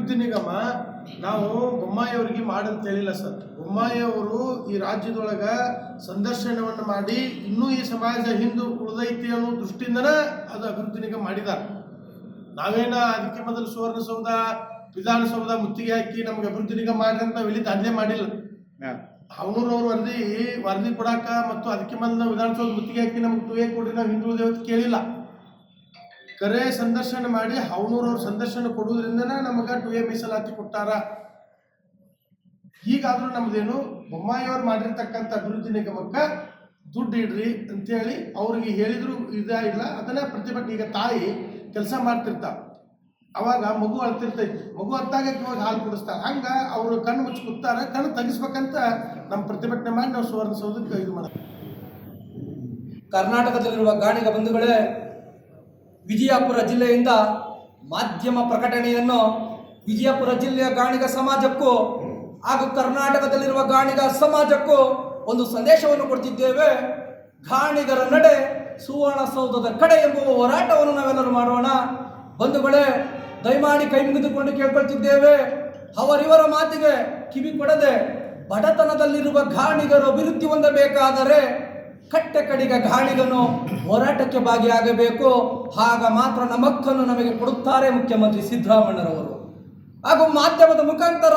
ಅಭಿವೃದ್ಧಿ ನಿಗಮ ನಾವು ಬೊಮ್ಮಾಯಿ ಅವರಿಗೆ ಮಾಡಂತ ಹೇಳಿಲ್ಲ ಸರ್. ಬೊಮ್ಮಾಯಿ ಅವರು ಈ ರಾಜ್ಯದೊಳಗ ಸಂದರ್ಶನವನ್ನು ಮಾಡಿ ಇನ್ನೂ ಈ ಸಮಾಜ ಹಿಂದೆ ಉಳಿದೈತಿ ಅನ್ನೋ ದೃಷ್ಟಿಯಿಂದನೇ ಅದು ಅಭಿವೃದ್ಧಿ ನಿಗಮ ಮಾಡಿದ್ದಾರೆ. ನಾವೇನ ಅದಕ್ಕೆ ಮೊದಲು ಸುವರ್ಣಸೌಧ ವಿಧಾನಸೌಧ ಮುತ್ತಿಗೆ ಹಾಕಿ ನಮ್ಗೆ ಅಭಿವೃದ್ಧಿ ನಿಗಮ ಮಾಡ್ರಿ ಅಂತ ನಾವು ಇಲ್ಲಿ ದಾಖಲೆ ಮಾಡಿಲ್ಲ. ಅವನೂರವ್ರು ವರದಿ ಕೊಡಾಕ ಮತ್ತು ಅದಕ್ಕೆ ಮೊದಲು ನಾವು ವಿಧಾನಸೌಧ ಮುತ್ತಿಗೆ ಹಾಕಿ ನಮ್ಗೆ ಟು ಎ ಕೊಡ್ರಿ ನಾವು ಹಿಂದುಳಿದೇವೆ ಅಂತ ಕೇಳಿಲ್ಲ. ಕರೆ ಸಂದರ್ಶನ ಮಾಡಿ ಅವನೂರವ್ರ ಸಂದರ್ಶನ ಕೊಡುವುದರಿಂದನೇ ನಮಗೆ ಟು ಎ ಮೀಸಲಾತಿ ಕೊಟ್ಟಾರ. ಹೀಗಾದ್ರೂ ನಮ್ದೇನು ಬೊಮ್ಮಾಯಿ ಅವ್ರು ಮಾಡಿರ್ತಕ್ಕಂಥ ಅಭಿವೃದ್ಧಿ ನಿಗಮಕ್ಕೆ ದುಡ್ಡು ಇಡ್ರಿ ಅಂತೇಳಿ ಅವ್ರಿಗೆ ಹೇಳಿದ್ರು ಇಲ್ಲ. ಅದನ್ನ ಪ್ರತಿಭಟನೆ ಈಗ ತಾಯಿ ಕೆಲಸ ಮಾಡ್ತಿರ್ತಾರ, ಅವಾಗ ಮಗು ಅಳ್ತಿರ್ತೈತಿ, ಮಗು ಅತ್ತಾಗ ಇವಾಗ ಹಾಲು ಕುಡಿಸ್ತಾರೆ. ಹಂಗ ಅವರು ಕಣ್ಣು ಮುಚ್ಚಿ ಕೂತಾರ, ಕಣ್ಣು ತೆಗಿಸ್ಬೇಕಂತ ನಮ್ಮ ಪ್ರತಿಭಟನೆ ಮಾಡಿ ನಾವು ಸುವರ್ಣಸೌಧಕ್ಕೆ ಇದು ಮಾಡ್ತೀವಿ. ಕರ್ನಾಟಕದಲ್ಲಿರುವ ಗಾಣಿಗ ಬಂಧುಗಳೇ, ವಿಜಯಪುರ ಜಿಲ್ಲೆಯಿಂದ ಮಾಧ್ಯಮ ಪ್ರಕಟಣೆಯನ್ನು ವಿಜಯಪುರ ಜಿಲ್ಲೆಯ ಗಾಣಿಗ ಸಮಾಜಕ್ಕೂ ಹಾಗೂ ಕರ್ನಾಟಕದಲ್ಲಿರುವ ಗಾಣಿಗ ಸಮಾಜಕ್ಕೂ ಒಂದು ಸಂದೇಶವನ್ನು ಕೊಡ್ತಿದ್ದೇವೆ. ಗಾಣಿಗರ ನಡೆ ಸುವರ್ಣಸೌಧದ ಕಡೆ ಎಂಬುವ ಹೋರಾಟವನ್ನು ನಾವೆಲ್ಲರೂ ಮಾಡೋಣ. ಬಂಧುಗಳೇ, ದಯಮಾಡಿ ಕೈ ಮುಗಿದುಕೊಂಡು ಕೇಳ್ಕೊಳ್ತಿದ್ದೇವೆ. ಅವರಿವರ ಮಾತಿಗೆ ಕಿವಿ ಕೊಡದೆ ಬಡತನದಲ್ಲಿರುವ ಗಾಣಿಗರು ಅಭಿವೃದ್ಧಿ ಹೊಂದಬೇಕಾದರೆ ಕಟ್ಟೆ ಕಡಿಗ ಗಾಣಿಗನು ಹೋರಾಟಕ್ಕೆ ಭಾಗಿಯಾಗಬೇಕು. ಆಗ ಮಾತ್ರ ನಮ್ಮ ಹಕ್ಕನ್ನು ನಮಗೆ ಕೊಡುತ್ತಾರೆ ಮುಖ್ಯಮಂತ್ರಿ ಸಿದ್ದರಾಮಯ್ಯರವರು. ಹಾಗೂ ಮಾಧ್ಯಮದ ಮುಖಾಂತರ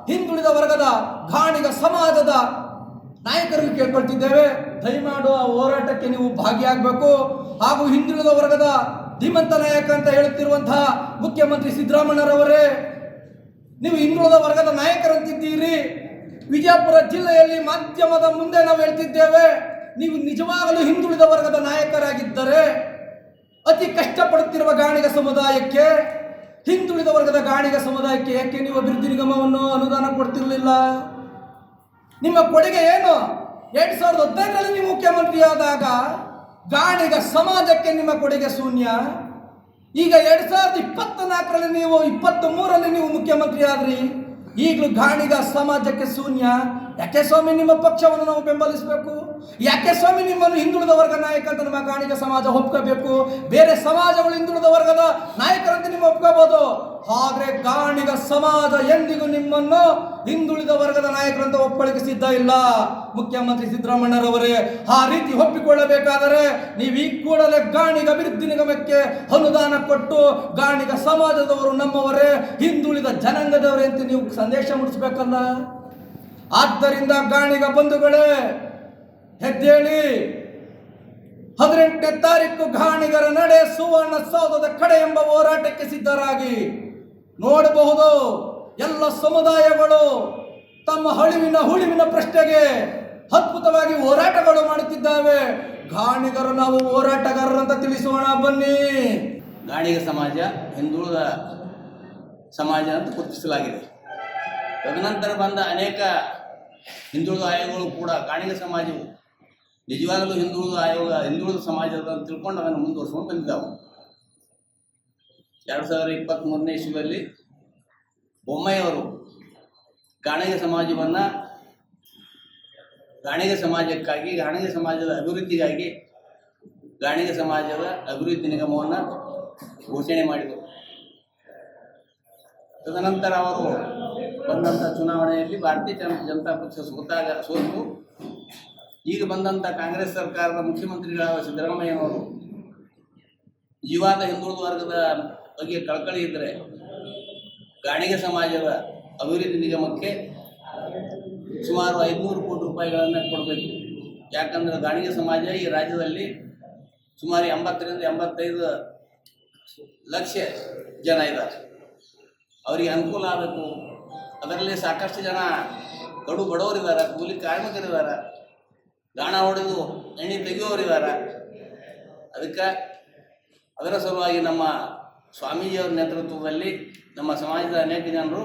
ಹಿಂದುಳಿದ ವರ್ಗದ ಗಾಣಿಗ ಸಮಾಜದ ನಾಯಕರಿಗೆ ಕೇಳ್ಕೊಳ್ತಿದ್ದೇವೆ, ದಯಮಾಡು ಆ ಹೋರಾಟಕ್ಕೆ ನೀವು ಭಾಗಿಯಾಗಬೇಕು. ಹಾಗೂ ಹಿಂದುಳಿದ ವರ್ಗದ ಧೀಮಂತ ನಾಯಕ ಅಂತ ಹೇಳುತ್ತಿರುವಂತಹ ಮುಖ್ಯಮಂತ್ರಿ ಸಿದ್ದರಾಮಯ್ಯರವರೇ, ನೀವು ಹಿಂದುಳಿದ ವರ್ಗದ ನಾಯಕರಂತಿದ್ದೀರಿ. ವಿಜಯಪುರ ಜಿಲ್ಲೆಯಲ್ಲಿ ಮಾಧ್ಯಮದ ಮುಂದೆ ನಾವು ಹೇಳ್ತಿದ್ದೇವೆ, ನೀವು ನಿಜವಾಗಲೂ ಹಿಂದುಳಿದ ವರ್ಗದ ನಾಯಕರಾಗಿದ್ದರೆ ಅತಿ ಕಷ್ಟಪಡುತ್ತಿರುವ ಗಾಣಿಗ ಸಮುದಾಯಕ್ಕೆ, ಹಿಂದುಳಿದ ವರ್ಗದ ಗಾಣಿಗ ಸಮುದಾಯಕ್ಕೆ ಯಾಕೆ ನೀವು ಅಭಿವೃದ್ಧಿ ನಿಗಮವನ್ನು ಅನುದಾನ ಕೊಡ್ತಿರಲಿಲ್ಲ? ನಿಮ್ಮ ಕೊಡುಗೆ ಏನು? 2015ರಲ್ಲಿ ನೀವು ಮುಖ್ಯಮಂತ್ರಿ ಆದಾಗ ಗಾಣಿಗ ಸಮಾಜಕ್ಕೆ ನಿಮ್ಮ ಕೊಡುಗೆ ಶೂನ್ಯ. ಈಗ 2024ರಲ್ಲಿ ನೀವು 23ರಲ್ಲಿ ನೀವು ಮುಖ್ಯಮಂತ್ರಿ ಆದ್ರಿ, ಈಗಲೂ ಗಾಣಿಗ ಸಮಾಜಕ್ಕೆ ಶೂನ್ಯ. ಯಾಕೆ ಸ್ವಾಮಿ ನಿಮ್ಮ ಪಕ್ಷವನ್ನು ನಾವು ಬೆಂಬಲಿಸಬೇಕು? ಯಾಕೆ ಸ್ವಾಮಿ ನಿಮ್ಮನ್ನು ಹಿಂದುಳಿದ ವರ್ಗ ನಾಯಕ ಅಂತ ನಮ್ಮ ಗಾಣಿಗ ಸಮಾಜ ಒಪ್ಕೋಬೇಕು? ಬೇರೆ ಸಮಾಜಗಳು ಹಿಂದುಳಿದ ವರ್ಗದ ನಾಯಕರಂತೆ ನೀವು ಒಪ್ಕೋಬಹುದು, ಆದ್ರೆ ಗಾಣಿಗ ಸಮಾಜ ಎಂದಿಗೂ ನಿಮ್ಮನ್ನು ಹಿಂದುಳಿದ ವರ್ಗದ ನಾಯಕರಂತ ಒಪ್ಕೊಳ್ಳಿಕ್ಕೆ ಸಿದ್ಧ ಇಲ್ಲ. ಮುಖ್ಯಮಂತ್ರಿ ಸಿದ್ದರಾಮಯ್ಯರವರೇ, ಆ ರೀತಿ ಒಪ್ಪಿಕೊಳ್ಳಬೇಕಾದರೆ ನೀವು ಈ ಕೂಡಲೇ ಗಾಣಿಗ ಅಭಿವೃದ್ಧಿ ನಿಗಮಕ್ಕೆ ಅನುದಾನ ಕೊಟ್ಟು ಗಾಣಿಗ ಸಮಾಜದವರು ನಮ್ಮವರೇ, ಹಿಂದುಳಿದ ಜನಾಂಗದವರೇ ಅಂತ ನೀವು ಸಂದೇಶ ಮೂಡಿಸಬೇಕಲ್ಲ. ಆದ್ದರಿಂದ ಗಾಣಿಗ ಬಂಧುಗಳೇ, ಹೆದ್ದೇಳಿ. 18ನೇ ತಾರೀಕು ಗಾಣಿಗರ ನಡೆ ಸುವರ್ಣಸೌಧದ ಕಡೆ ಎಂಬ ಹೋರಾಟಕ್ಕೆ ಸಿದ್ಧರಾಗಿ. ನೋಡಬಹುದು, ಎಲ್ಲ ಸಮುದಾಯಗಳು ತಮ್ಮ ಹುಳಿವಿನ ಪ್ರಶ್ನೆಗೆ ಅದ್ಭುತವಾಗಿ ಹೋರಾಟಗಳು ಮಾಡುತ್ತಿದ್ದಾವೆ. ಗಾಣಿಗರು ನಾವು ಹೋರಾಟಗಾರರಂತ ತಿಳಿಸೋಣ ಬನ್ನಿ. ಗಾಣಿಗ ಸಮಾಜ ಹಿಂದುಳಿದ ಸಮಾಜ ಅಂತ ಗುರುತಿಸಲಾಗಿದೆ. ತದನಂತರ ಬಂದ ಅನೇಕ ಹಿಂದುಳಿದ ಆಯೋಗಗಳು ಕೂಡ ಗಾಣಿಗ ಸಮಾಜವು ನಿಜವಾಗಲೂ ಹಿಂದುಳಿದ ಸಮಾಜದ ತಿಳ್ಕೊಂಡು ಅದನ್ನು ಮುಂದುವರ್ಸ್ಕೊಂಡು ಬಂದಿದ್ದಾವೆ. 2023ನೇ ಇಸ್ವಿಯಲ್ಲಿ ಬೊಮ್ಮಾಯಿಯವರು ಗಾಣಿಗ ಸಮಾಜವನ್ನು ಗಾಣಿಗ ಸಮಾಜಕ್ಕಾಗಿ, ಗಾಣಿಗ ಸಮಾಜದ ಅಭಿವೃದ್ಧಿಗಾಗಿ ಗಾಣಿಗ ಸಮಾಜದ ಅಭಿವೃದ್ಧಿ ನಿಗಮವನ್ನು ಘೋಷಣೆ ಮಾಡಿದರು. ತದನಂತರ ಅವರು ಬಂದಂಥ ಚುನಾವಣೆಯಲ್ಲಿ ಭಾರತೀಯ ಜನತಾ ಪಕ್ಷ ಸೋತು ಈಗ ಬಂದಂಥ ಕಾಂಗ್ರೆಸ್ ಸರ್ಕಾರದ ಮುಖ್ಯಮಂತ್ರಿಗಳಾದ ಸಿದ್ದರಾಮಯ್ಯನವರು ನಿಜವಾದ ಹಿಂದುಳಿದ ವರ್ಗದ ಬಗ್ಗೆ ಕಳಕಳಿ ಇದ್ದರೆ ಗಾಣಿಗ ಸಮಾಜದ ಅಭಿವೃದ್ಧಿ ನಿಗಮಕ್ಕೆ ಸುಮಾರು 500 ಕೋಟಿ ರೂಪಾಯಿಗಳನ್ನು ಕೊಡಬೇಕು. ಯಾಕಂದರೆ ಗಾಣಿಗ ಸಮಾಜ ಈ ರಾಜ್ಯದಲ್ಲಿ ಸುಮಾರು 80ರಿಂದ 85 ಲಕ್ಷ ಜನ ಇದ್ದಾರೆ. ಅವರಿಗೆ ಅನುಕೂಲ ಆಗಬೇಕು. ಅದರಲ್ಲಿ ಸಾಕಷ್ಟು ಜನ ಕಡು ಬಡವರಿದ್ದಾರೆ, ಕೂಲಿ ಕಾರ್ಮಿಕರಿದ್ದಾರೆ, ಗಾಣ ಹೊಡೆದು ಎಣ್ಣೆ ತೆಗೆಯೋರಿದ್ದಾರೆ. ಅದಕ್ಕೆ ಅದರ ಸಲುವಾಗಿ ನಮ್ಮ ಸ್ವಾಮೀಜಿಯವರ ನೇತೃತ್ವದಲ್ಲಿ ನಮ್ಮ ಸಮಾಜದ ಅನೇಕ ಜನರು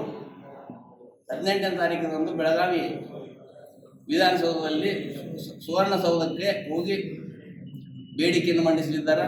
18ನೇ ತಾರೀಕಿನಂದು ಬೆಳಗಾವಿ ವಿಧಾನಸೌಧದಲ್ಲಿ ಸುವರ್ಣಸೌಧಕ್ಕೆ ಹೋಗಿ ಬೇಡಿಕೆಯನ್ನು ಮಂಡಿಸಲಿದ್ದಾರೆ.